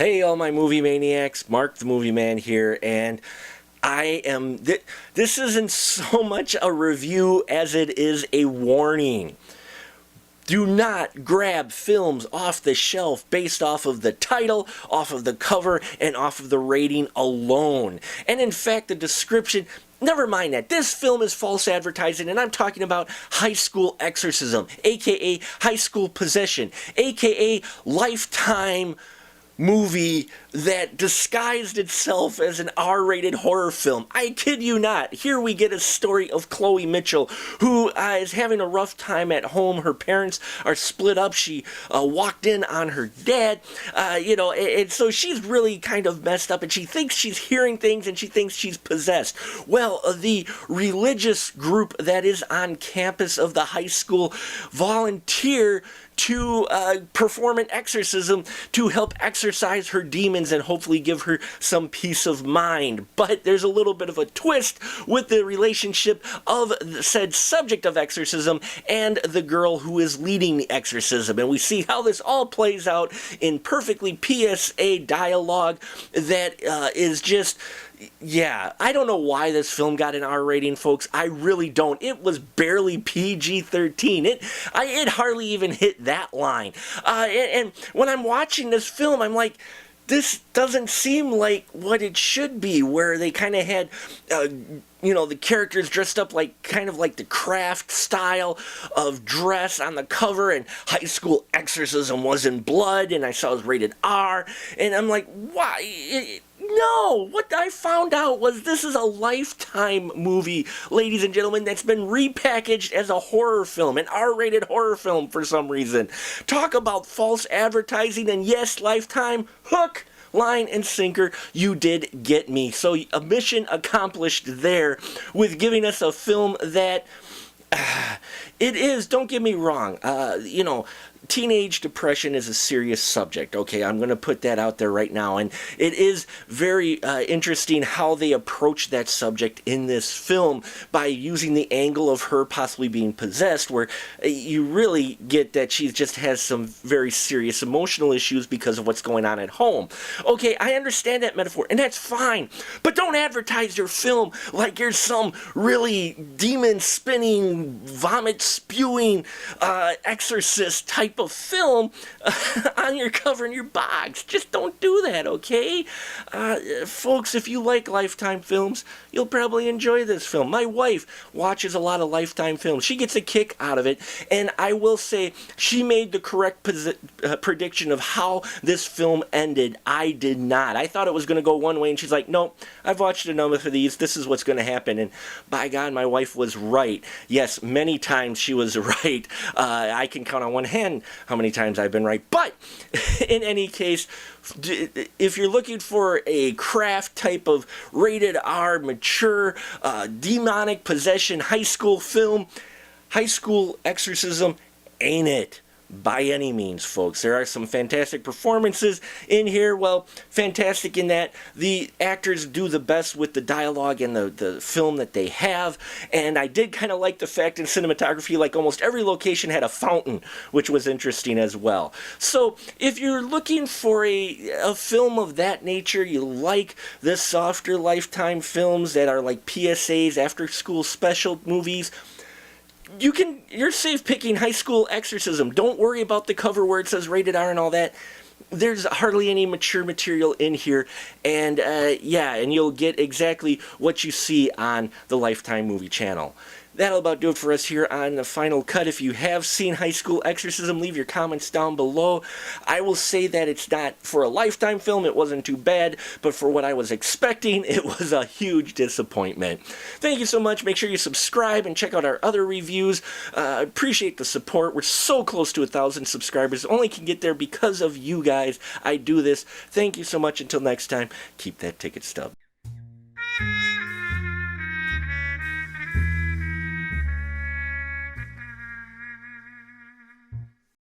Hey, all my movie maniacs, Mark the Movie Man here, and this isn't so much a review as it is a warning. Do not grab films off the shelf based off of the title, off of the cover, and off of the rating alone. And in fact, the description, never mind that. This film is false advertising, and I'm talking about High School Exorcism, aka High School Possession, aka Lifetime movie that disguised itself as an R-rated horror film. I kid you not. Here we get a story of Chloe Mitchell, who is having a rough time at home. Her parents are split up. She walked in on her dad, and so she's really kind of messed up, and she thinks she's hearing things, and she thinks she's possessed. Well, the religious group that is on campus of the high school volunteer to perform an exorcism to help exorcise her demons and hopefully give her some peace of mind. But there's a little bit of a twist with the relationship of the said subject of exorcism and the girl who is leading the exorcism. And we see how this all plays out in perfectly PSA dialogue that is just... Yeah, I don't know why this film got an R rating, folks. I really don't. It was barely PG-13. It hardly even hit that line. And when I'm watching this film, I'm like, this doesn't seem like what it should be, where they kind of had... the characters dressed up like kind of like the Craft style of dress on the cover, and High School Exorcism was in blood, and I saw it was rated R, and I'm like, why? No, what I found out was this is a Lifetime movie, ladies and gentlemen, that's been repackaged as a horror film, an R-rated horror film for some reason. Talk about false advertising, and yes, Lifetime, hook, line and sinker, you did get me. So a mission accomplished there with giving us a film that it is, don't get me wrong, teenage depression is a serious subject, okay? I'm going to put that out there right now, and it is very interesting how they approach that subject in this film by using the angle of her possibly being possessed, where you really get that she just has some very serious emotional issues because of what's going on at home. Okay, I understand that metaphor, and that's fine, but don't advertise your film like you're some really demon-spinning, vomit-spewing exorcist type of film on your cover in your box. Just don't do that, okay? Folks, if you like Lifetime films, you'll probably enjoy this film. My wife watches a lot of Lifetime films. She gets a kick out of it, and I will say she made the correct prediction of how this film ended. I did not. I thought it was going to go one way, and she's like, nope, I've watched enough of these. This is what's going to happen, and by God, my wife was right. Yes, many times she was right. I can count on one hand how many times I've been right. But in any case, if you're looking for a Craft type of rated R, mature, demonic possession high school film, High School Exorcism ain't it. By any means, folks. There are some fantastic performances in here. Well, fantastic in that the actors do the best with the dialogue and the film that they have. And I did kind of like the fact in cinematography, like almost every location had a fountain, which was interesting as well. So if you're looking for a film of that nature, you like the softer Lifetime films that are like PSAs, after school special movies, you're safe picking High School Exorcism. Don't worry about the cover where it says rated R and all that. There's hardly any mature material in here, and and you'll get exactly what you see on the Lifetime movie channel. That'll about do it for us here on The Final Cut. If you have seen High School Exorcism, leave your comments down below. I will say that it's not, for a Lifetime film, it wasn't too bad, but for what I was expecting, it was a huge disappointment. Thank you so much. Make sure you subscribe and check out our other reviews. Appreciate the support. We're so close to 1,000 subscribers. Only can get there because of you guys. I do this. Thank you so much. Until next time, keep that ticket stub.